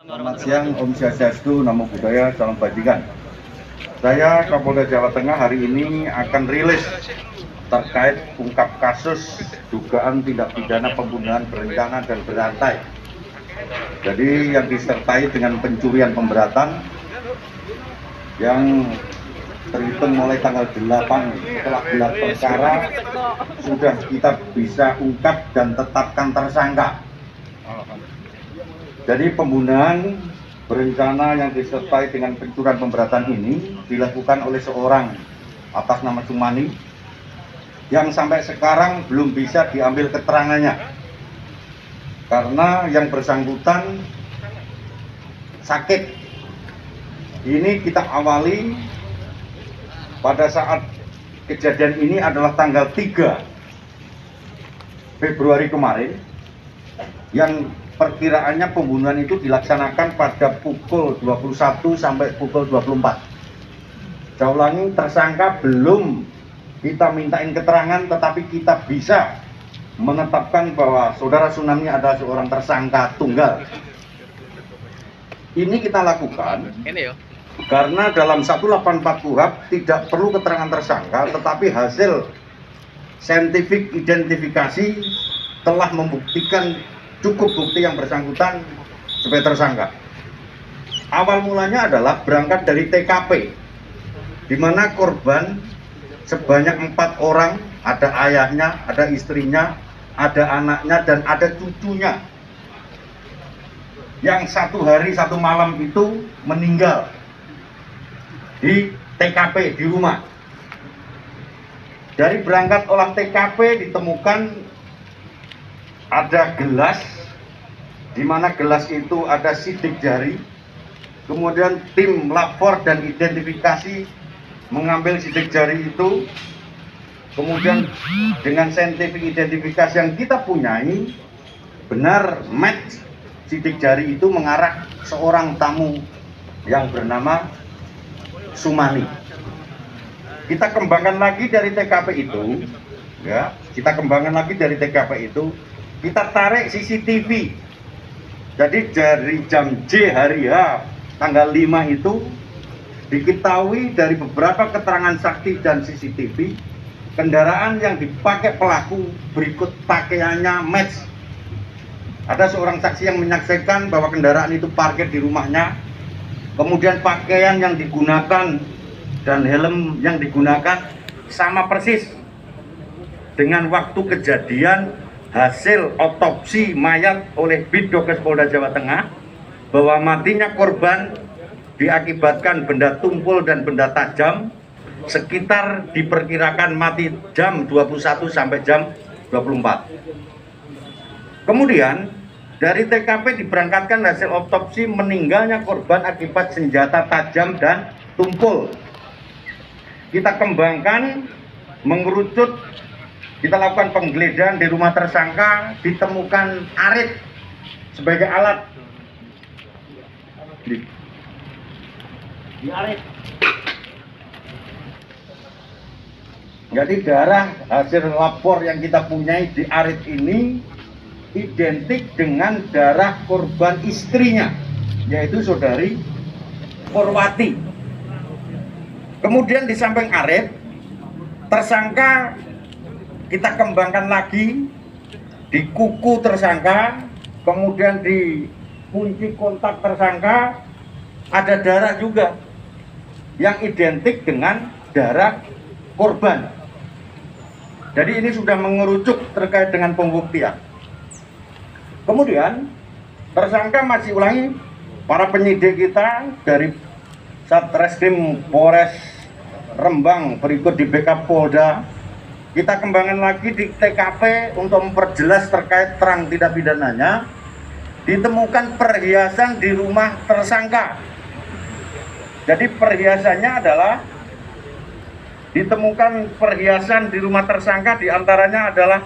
Selamat siang, Om Swastiastu, Namo Buddhaya, Salam Bajingan. Saya Kapolda Jawa Tengah hari ini akan rilis terkait ungkap kasus dugaan tindak pidana pembunuhan berencana dan berantai. Jadi yang disertai dengan pencurian pemberatan yang terhitung mulai tanggal 8 setelah gelar perkara sudah kita bisa ungkap dan tetapkan tersangka. Jadi pembunuhan berencana yang disertai dengan pencurian pemberatan ini dilakukan oleh seorang atas nama Sumani yang sampai sekarang belum bisa diambil keterangannya karena yang bersangkutan sakit. Ini kita awali pada saat kejadian ini adalah tanggal 3 Februari kemarin, yang perkiraannya pembunuhan itu dilaksanakan pada pukul 21 sampai pukul 24. Saya ulangi, tersangka belum kita mintain keterangan, tetapi kita bisa menetapkan bahwa saudara Tsunami adalah seorang tersangka tunggal. Ini kita lakukan karena dalam 184 KUHP tidak perlu keterangan tersangka, tetapi hasil saintifik identifikasi telah membuktikan cukup bukti yang bersangkutan sebagai tersangka. Awal mulanya adalah berangkat dari TKP, di mana korban sebanyak 4 orang, ada ayahnya, ada istrinya, ada anaknya, dan ada cucunya, yang 1 hari 1 malam itu meninggal di TKP di rumah. Dari berangkat olah TKP ditemukan ada gelas, di mana gelas itu ada sidik jari. Kemudian tim lapor dan identifikasi mengambil sidik jari itu. Kemudian dengan saintifik identifikasi yang kita punyai, benar match sidik jari itu mengarah seorang tamu yang bernama Sumani. Kita kembangkan lagi dari TKP itu, ya. Kita kembangkan lagi dari TKP itu. Kita tarik CCTV. Jadi dari jam J hari H tanggal 5 itu diketahui dari beberapa keterangan saksi dan CCTV, kendaraan yang dipakai pelaku berikut pakaiannya match. Ada seorang saksi yang menyaksikan bahwa kendaraan itu parkir di rumahnya, kemudian pakaian yang digunakan dan helm yang digunakan sama persis dengan waktu kejadian hasil otopsi mayat oleh Bidokes Polda Jawa Tengah, bahwa matinya korban diakibatkan benda tumpul dan benda tajam, sekitar diperkirakan mati jam 21 sampai jam 24. Kemudian dari TKP diberangkatkan hasil otopsi meninggalnya korban akibat senjata tajam dan tumpul. Kita kembangkan, mengerucut, kita lakukan penggeledahan di rumah tersangka, ditemukan arit sebagai alat. Di arit. Jadi darah hasil lapor yang kita punyai di arit ini identik dengan darah korban istrinya, yaitu saudari Purwati. Kemudian di samping arit, tersangka kita kembangkan lagi di kuku tersangka, kemudian di kunci kontak tersangka ada darah juga yang identik dengan darah korban. Jadi ini sudah mengerucut terkait dengan pembuktian. Kemudian tersangka masih ulangi, para penyidik kita dari Satreskrim Polres Rembang berikut di backup Polda, kita kembangkan lagi di TKP untuk memperjelas terkait terang tindak pidananya. Ditemukan perhiasan di rumah tersangka. Jadi perhiasannya adalah ditemukan perhiasan di rumah tersangka, diantaranya adalah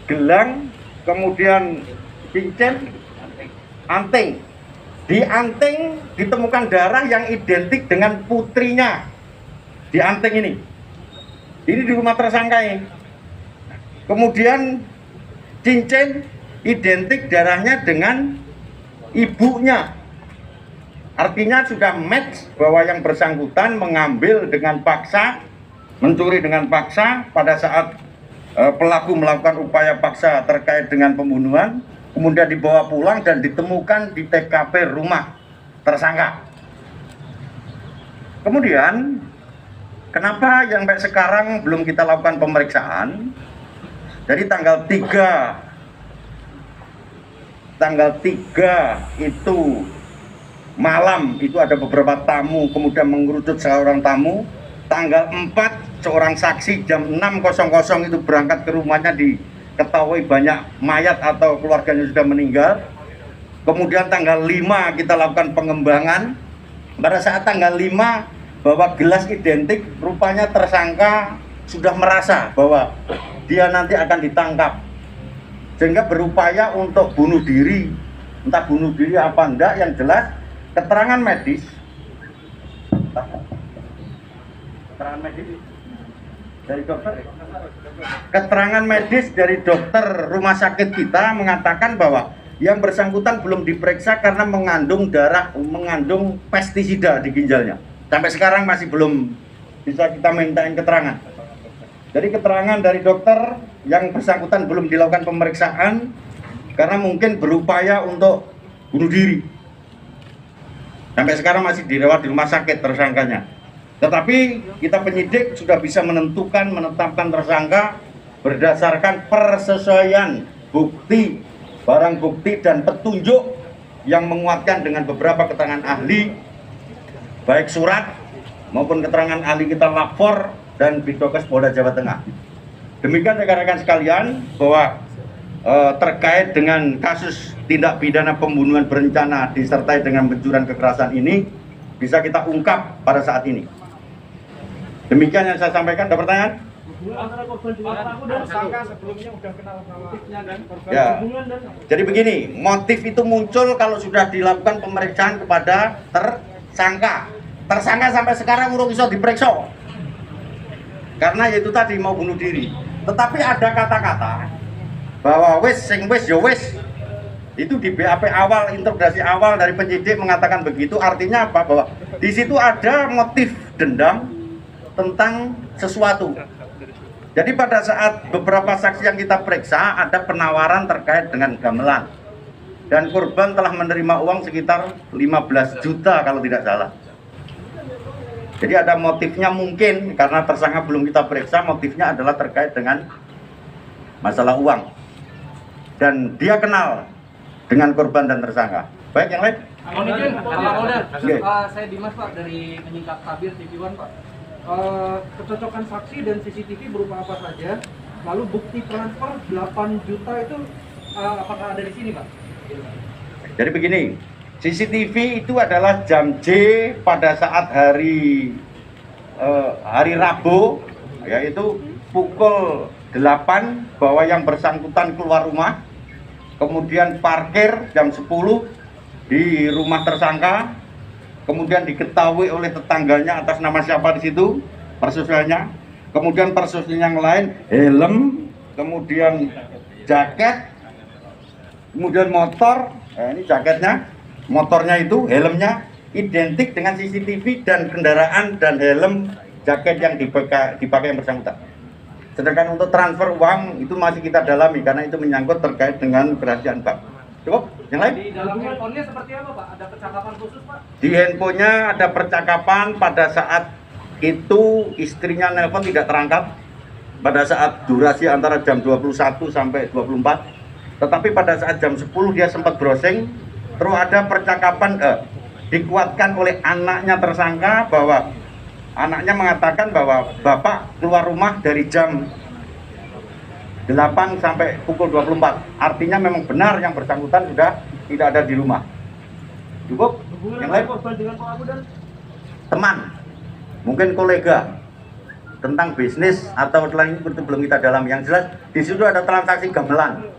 gelang, kemudian cincin, anting. Di anting ditemukan darah yang identik dengan putrinya. Di anting ini di rumah tersangka ini. Kemudian cincin identik darahnya dengan ibunya Artinya sudah match bahwa yang bersangkutan mengambil dengan paksa, mencuri dengan paksa pada saat pelaku melakukan upaya paksa terkait dengan pembunuhan, kemudian dibawa pulang dan ditemukan di TKP rumah tersangka. Kemudian, kenapa yang sampai sekarang belum kita lakukan pemeriksaan? Jadi tanggal 3 itu malam itu ada beberapa tamu, kemudian mengerucut seorang tamu. Tanggal 4 seorang saksi jam 6.00 itu berangkat ke rumahnya, diketahui banyak mayat atau keluarganya sudah meninggal. Kemudian tanggal 5 kita lakukan pengembangan. Pada saat tanggal 5 bahwa gelas identik, rupanya tersangka sudah merasa bahwa dia nanti akan ditangkap, sehingga berupaya untuk bunuh diri. Entah bunuh diri apa enggak, yang jelas keterangan medis dari dokter rumah sakit kita mengatakan bahwa yang bersangkutan belum diperiksa karena mengandung pestisida di ginjalnya. Sampai sekarang masih belum bisa kita mintain keterangan. Jadi keterangan dari dokter yang bersangkutan belum dilakukan pemeriksaan karena mungkin berupaya untuk bunuh diri. Sampai sekarang masih dirawat di rumah sakit tersangkanya. Tetapi kita penyidik sudah bisa menetapkan tersangka berdasarkan persesuaian bukti, barang bukti dan petunjuk yang menguatkan dengan beberapa keterangan ahli, baik surat maupun keterangan ahli kita lapor dan Bidokes Polda Jawa Tengah. Demikian rekan-rekan sekalian, bahwa terkait dengan kasus tindak pidana pembunuhan berencana disertai dengan pencurian kekerasan ini bisa kita ungkap pada saat ini. Demikian yang saya sampaikan. Ada pertanyaan? Ya. Jadi begini, motif itu muncul kalau sudah dilakukan pemeriksaan kepada tersangka. Tersangka sampai sekarang urung iso diperiksa. Karena itu tadi mau bunuh diri. Tetapi ada kata-kata bahwa wis itu di BAP awal, interogasi awal dari penyidik mengatakan begitu. Artinya apa? Bahwa di situ ada motif dendam tentang sesuatu. Jadi pada saat beberapa saksi yang kita periksa ada penawaran terkait dengan gamelan, dan korban telah menerima uang sekitar 15 juta kalau tidak salah. Jadi ada motifnya mungkin, karena tersangka belum kita periksa, motifnya adalah terkait dengan masalah uang. Dan dia kenal dengan korban dan tersangka. Baik, yang lain? Saya Dimas Pak, dari Menyingkap Tabir TV One Pak. Kecocokan saksi dan CCTV berupa apa saja? Lalu bukti transfer 8 juta itu apakah ada di sini Pak? Jadi begini, CCTV itu adalah jam J pada saat hari Rabu, yaitu pukul 8 bahwa yang bersangkutan keluar rumah, kemudian parkir jam 10 di rumah tersangka, kemudian diketahui oleh tetangganya atas nama siapa di situ persesuaiannya, kemudian persesuaian yang lain helm, kemudian jaket, kemudian motor, ini jaketnya, motornya itu, helmnya identik dengan CCTV dan kendaraan dan helm jaket yang dipakai yang bersangkutan. Sedangkan untuk transfer uang itu masih kita dalami karena itu menyangkut terkait dengan kerahasiaan bank. Cukup? Yang lain? Di dalam handphonenya seperti apa Pak? Ada percakapan khusus Pak? Di handphonenya ada percakapan pada saat itu istrinya nelpon tidak terangkat pada saat durasi antara jam 21 sampai 24. Tetapi pada saat jam 10 dia sempat browsing, terus ada percakapan dikuatkan oleh anaknya tersangka bahwa anaknya mengatakan bahwa bapak keluar rumah dari jam 8 sampai pukul 24. Artinya memang benar yang bersangkutan sudah tidak ada di rumah. Cukup? Yang lain? Teman, mungkin kolega, tentang bisnis atau lain itu belum kita dalam. Yang jelas di situ ada transaksi gamelan.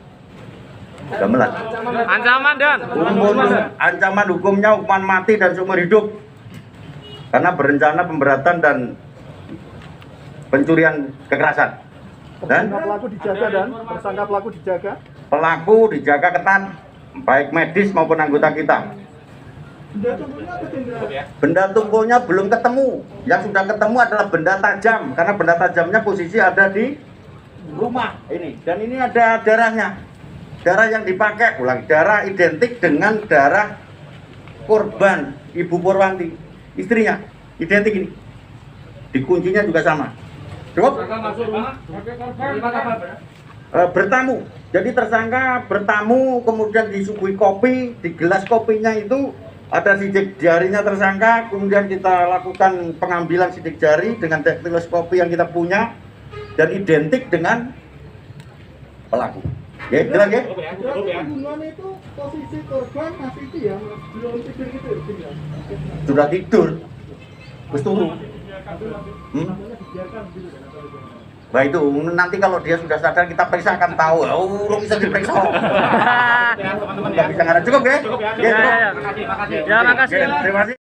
Ancaman dan ancaman hukumnya hukuman mati dan seumur hidup karena berencana pemberatan dan pencurian kekerasan. Dan pelaku dijaga dan tersangka pelaku dijaga. Pelaku dijaga ketat baik medis maupun anggota kita. Benda tumpulnya apa benda? Benda tumpulnya belum ketemu. Yang sudah ketemu adalah benda tajam, karena benda tajamnya posisi ada di rumah ini. Dan ini ada darahnya. Darah yang dipakai, darah identik dengan darah korban Ibu Purwanti, istrinya, identik ini. Dikuncinya juga sama. Cukup? Bertamu. Jadi tersangka bertamu, kemudian disuguhi kopi, di gelas kopinya itu ada sidik jarinya tersangka, kemudian kita lakukan pengambilan sidik jari dengan daktiloskopi yang kita punya dan identik dengan pelaku. Ya, jelas ya? Pembunuhan itu posisi korban masih itu ya, belum tidur gitu ya? Sudah tidur, terus turu. Nah itu nanti kalau dia sudah sadar kita periksa akan tahu. Oh, lo bisa diperiksa. Nggak bisa ngarang. Cukup ya? Cukup ya. Ya, cukup. Makasih. Ya, makasih. Terima kasih.